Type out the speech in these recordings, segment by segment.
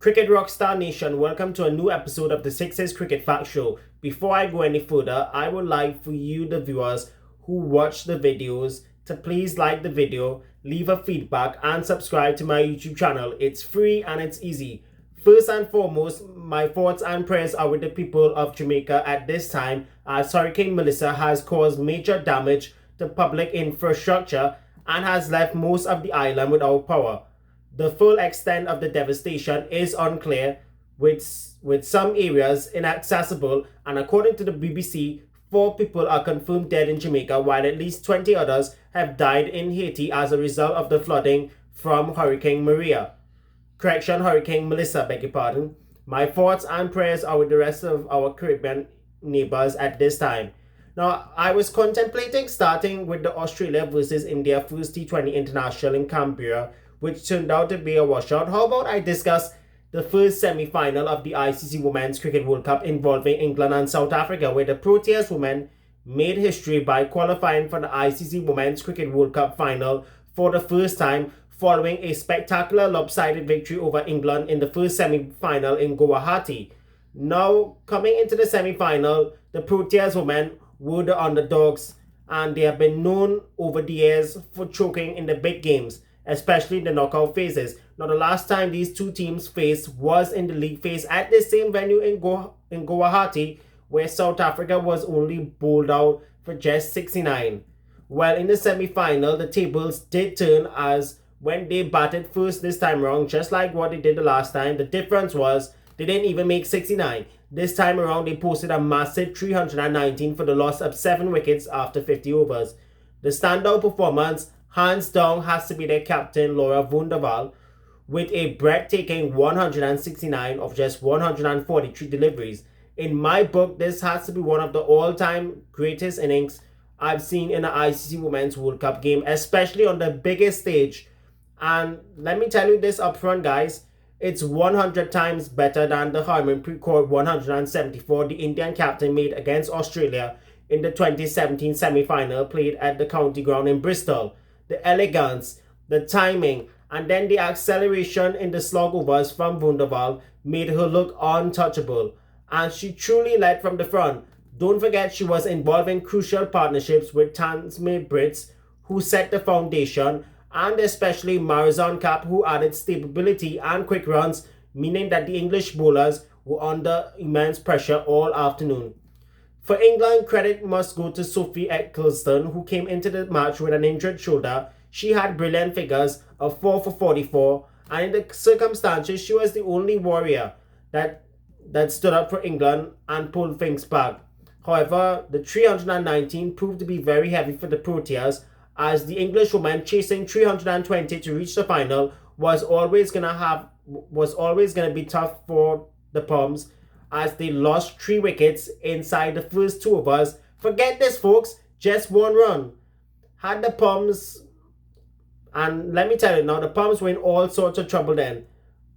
Cricket Rockstar Nation, welcome to a new episode of the Sixers Cricket Fact Show. Before I go any further, I would like for you, the viewers who watch the videos, to please like the video, leave a feedback, and subscribe to my YouTube channel. It's free and it's easy. First and foremost, my thoughts and prayers are with the people of Jamaica at this time, as Hurricane Melissa has caused major damage to public infrastructure and has left most of the island without power. The full extent of the devastation is unclear, with some areas inaccessible, and according to the BBC, 4 people are confirmed dead in Jamaica, while at least 20 others have died in Haiti as a result of the flooding from Hurricane Melissa, beg your pardon. My thoughts and prayers are with the rest of our Caribbean neighbors at this time. Now, I was contemplating starting with the Australia versus India first T20 International in Canberra, which turned out to be a washout. How about I discuss the first semi-final of the ICC Women's Cricket World Cup involving England and South Africa, where the Proteas women made history by qualifying for the ICC Women's Cricket World Cup final for the first time, following a spectacular lopsided victory over England in the first semi-final in Guwahati. Now, coming into the semi-final, the Proteas women were the underdogs, and they have been known over the years for choking in the big games, especially the knockout phases. Now, the last time these two teams faced was in the league phase at the same venue in Guwahati, where South Africa was only bowled out for just 69. Well, in the semi-final, the tables did turn, as when they batted first this time around, just like what they did the last time, the difference was they didn't even make 69. This time around, they posted a massive 319 for the loss of 7 wickets after 50 overs. The standout performance, hands down, has to be their captain, Laura Wunderwald, with a breathtaking 169 of just 143 deliveries. In my book, this has to be one of the all-time greatest innings I've seen in the ICC Women's World Cup game, especially on the biggest stage. And let me tell you this up front, guys, it's 100 times better than the Harmanpreet Kaur 174 the Indian captain made against Australia in the 2017 semi-final played at the County Ground in Bristol. The elegance, the timing, and then the acceleration in the slog overs from Wunderwald made her look untouchable, and she truly led from the front. Don't forget, she was involved in crucial partnerships with Tansme Brits, who set the foundation, and especially Marizon Kapp, who added stability and quick runs, meaning that the English bowlers were under immense pressure all afternoon. For England, credit must go to Sophie Ecclestone, who came into the match with an injured shoulder. She had brilliant figures of 4 for 44, and in the circumstances, she was the only warrior that stood up for England and pulled things back. However, the 319 proved to be very heavy for the Proteas, as the English women chasing 320 to reach the final was always gonna be tough for the Poms, as they lost 3 wickets inside the first 2 overs. Forget this, folks, just 1 run. Had the Poms, and let me tell you now, the Poms were in all sorts of trouble then.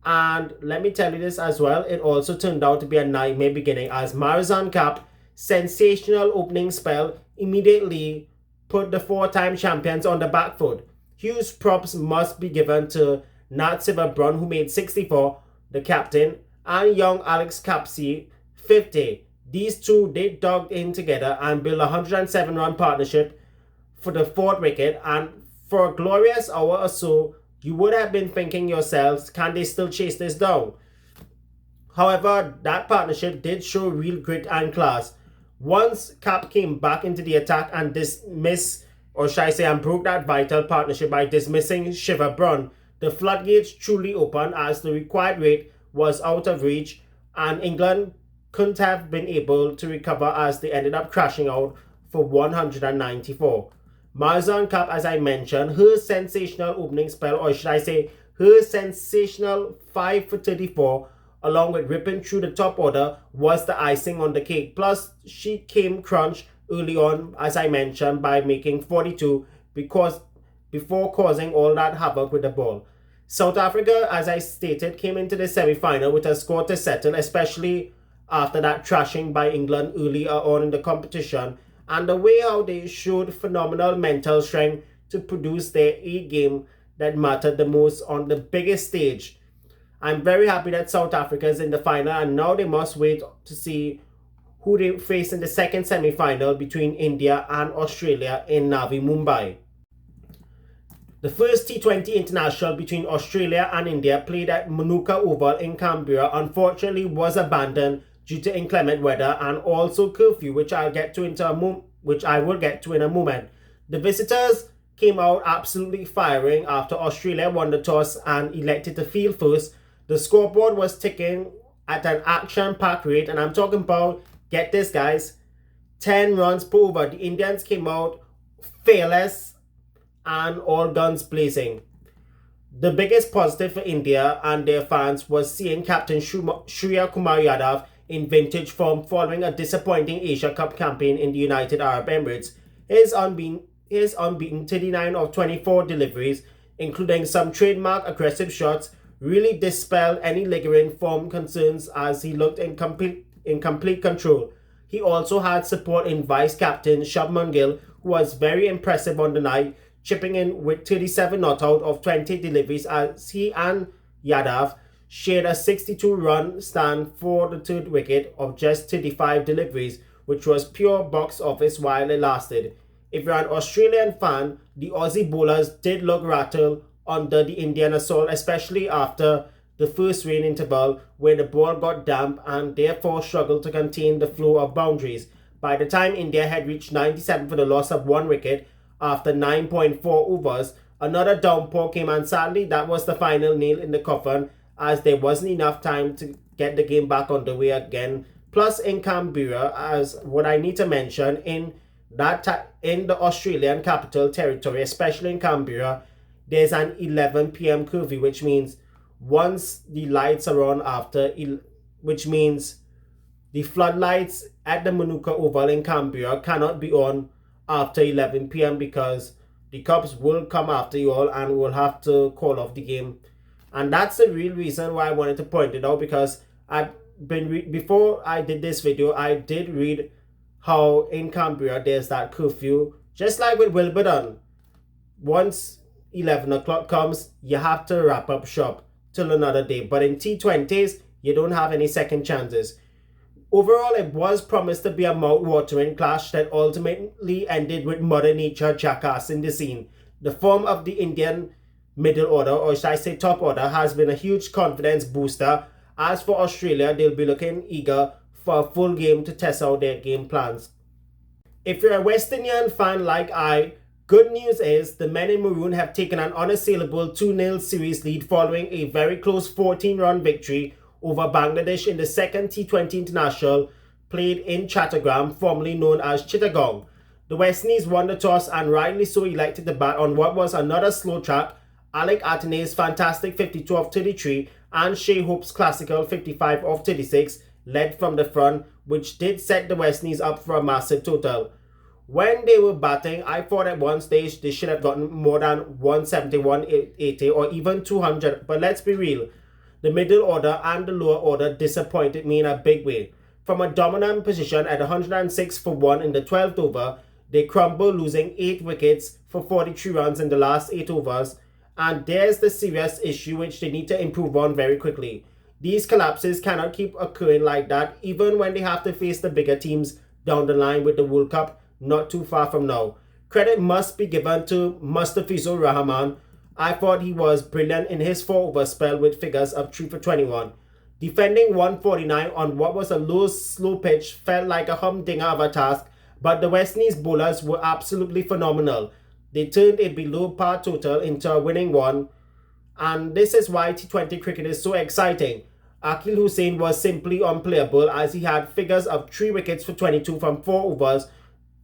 And let me tell you this as well, it also turned out to be a nightmare beginning, as Marizon Kapp, sensational opening spell, immediately put the 4-time champions on the back foot. Huge props must be given to Nat Sciver-Brunt, who made 64, the captain, and young Alex Capsey, 50. These two, they dug in together and built a 107-run partnership for the 4th wicket, and for a glorious hour or so, you would have been thinking yourselves, can they still chase this down? However, that partnership did show real grit and class. Once Kapp came back into the attack and broke that vital partnership by dismissing Sciver-Brunt, the floodgates truly opened, as the required rate was out of reach, and England couldn't have been able to recover, as they ended up crashing out for 194. Marizon Kapp, as I mentioned, her sensational opening spell, or should I say her sensational 5 for 34, along with ripping through the top order, was the icing on the cake. Plus, she came crunch early on, as I mentioned, by making 42 before causing all that havoc with the ball. South Africa, as I stated, came into the semi-final with a score to settle, especially after that thrashing by England earlier on in the competition, and the way how they showed phenomenal mental strength to produce their A game that mattered the most on the biggest stage. I'm very happy that South Africa is in the final, and now they must wait to see who they face in the second semi-final between India and Australia in Navi Mumbai. The first T20 international between Australia and India, played at Manuka Oval in Canberra, unfortunately was abandoned due to inclement weather and also curfew, which I will get to in a moment. The visitors came out absolutely firing after Australia won the toss and elected to field first. The scoreboard was ticking at an action-packed rate, and I'm talking about, get this guys, 10 runs per over. The Indians came out fearless and all guns blazing. The biggest positive for India and their fans was seeing Captain Surya Kumar Yadav in vintage form following a disappointing Asia Cup campaign in the United Arab Emirates. His unbeaten 39 of 24 deliveries, including some trademark aggressive shots, really dispelled any lingering form concerns as he looked in complete control. He also had support in vice-captain Shubman Gill, who was very impressive on the night, chipping in with 37 not out of 20 deliveries as he and Yadav shared a 62-run stand for the third wicket of just 35 deliveries, which was pure box office while it lasted. If you're an Australian fan, the Aussie bowlers did look rattled under the Indian assault, especially after the first rain interval where the ball got damp and therefore struggled to contain the flow of boundaries. By the time India had reached 97 for the loss of 1 wicket after 9.4 overs, another downpour came, and sadly that was the final nail in the coffin as there wasn't enough time to get the game back underway again. Plus in Canberra, as what I need to mention, in the Australian capital territory, especially in Canberra, there's an 11 p.m. curfew, which means once the lights are on which means the floodlights at the Manuka Oval in Canberra cannot be on after 11 p.m. because the cops will come after you all and will have to call off the game. And that's the real reason why I wanted to point it out, because before I did this video, I did read how in Canberra there's that curfew, just like with Wimbledon. Once 11 o'clock comes, you have to wrap up shop till another day. But in T20s, you don't have any second chances. Overall, it was promised to be a mouth-watering clash that ultimately ended with Mother Nature jackassing the scene. The form of the Indian middle order, or should I say top order, has been a huge confidence booster. As for Australia, they'll be looking eager for a full game to test out their game plans. If you're a West Indian fan like I, good news is the men in maroon have taken an unassailable 2-0 series lead following a very close 14-run victory over Bangladesh in the second T20 international played in Chattogram, formerly known as Chittagong. The West Indies won the toss and rightly so elected to bat on what was another slow track. Alec Atene's fantastic 52 of 33 and Shea Hope's classical 55 of 36 led from the front, which did set the West Indies up for a massive total. When they were batting, I thought at one stage they should have gotten more than 170, 180 or even 200, but let's be real. The middle order and the lower order disappointed me in a big way. From a dominant position at 106 for 1 in the 12th over, they crumbled, losing 8 wickets for 43 runs in the last 8 overs. And there's the serious issue which they need to improve on very quickly. These collapses cannot keep occurring like that, even when they have to face the bigger teams down the line with the World Cup not too far from now. Credit must be given to Mustafizur Rahman. I thought he was brilliant in his 4-over spell with figures of 3 for 21. Defending 149 on what was a low, slow pitch felt like a humdinger of a task, but the West Indies bowlers were absolutely phenomenal. They turned a below-par total into a winning one, and this is why T20 cricket is so exciting. Akil Hussain was simply unplayable as he had figures of 3 wickets for 22 from 4 overs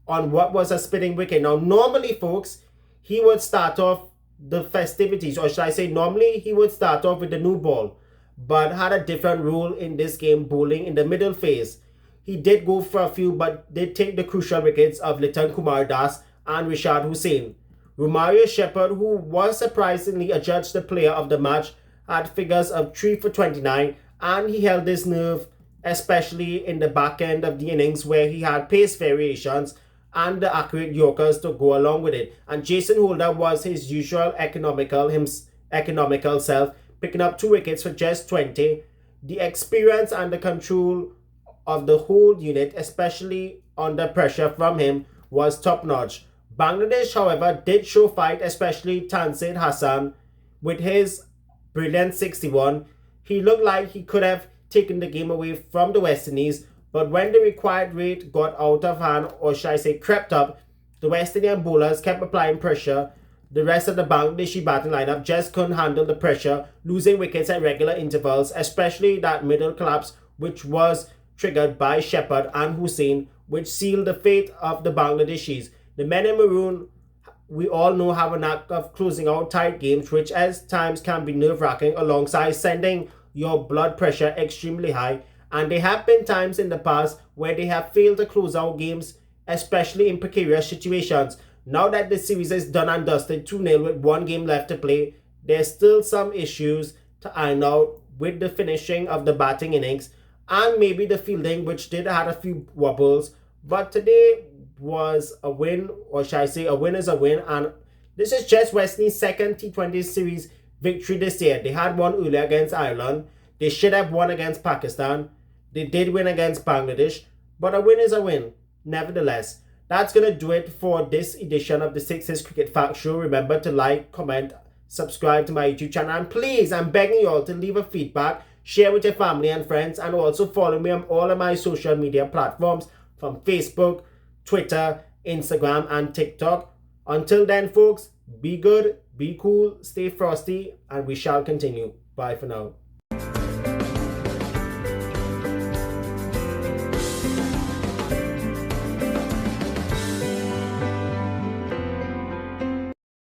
on what was a spinning wicket. Now, normally, folks, he would start off the festivities, or should I say normally he would start off with the new ball, but had a different rule in this game, bowling in the middle phase. He did go for a few, but did take the crucial wickets of Litan Kumar Das and Rishad Hussain. Romario Shepherd, who was surprisingly adjudged the player of the match, had figures of 3 for 29, and he held his nerve, especially in the back end of the innings where he had pace variations and the accurate Yorkers to go along with it. And Jason Holder was his usual economical self, picking up 2 wickets for just 20. The experience and the control of the whole unit, especially under pressure from him, was top-notch. Bangladesh, however, did show fight, especially Tanzil Hassan with his brilliant 61. He looked like he could have taken the game away from the West Indies, but when the required rate got out of hand, or should I say crept up, the West Indian bowlers kept applying pressure. The rest of the Bangladeshi batting lineup just couldn't handle the pressure, losing wickets at regular intervals, especially that middle collapse which was triggered by Shepherd and Hussain, which sealed the fate of the Bangladeshis. The men in maroon, we all know, have a knack of closing out tight games, which at times can be nerve-wracking, alongside sending your blood pressure extremely high. And there have been times in the past where they have failed to close out games, especially in precarious situations. Now that the series is done and dusted 2-0 with 1 game left to play, there's still some issues to iron out with the finishing of the batting innings and maybe the fielding, which did have a few wobbles. But today was a win, or should I say a win is a win, and this is just West Indies' second T20 series victory this year. They had one earlier against Ireland. They should have won against Pakistan. They did win against Bangladesh, but a win is a win nevertheless. That's going to do it for this edition of the Sixes Cricket Fact Show. Remember to like, comment, subscribe to my YouTube channel, and please, I'm begging you all to leave a feedback, share with your family and friends, and also follow me on all of my social media platforms from Facebook, Twitter, Instagram, and TikTok. Until then, folks, be good, be cool, stay frosty, and we shall continue. Bye for now.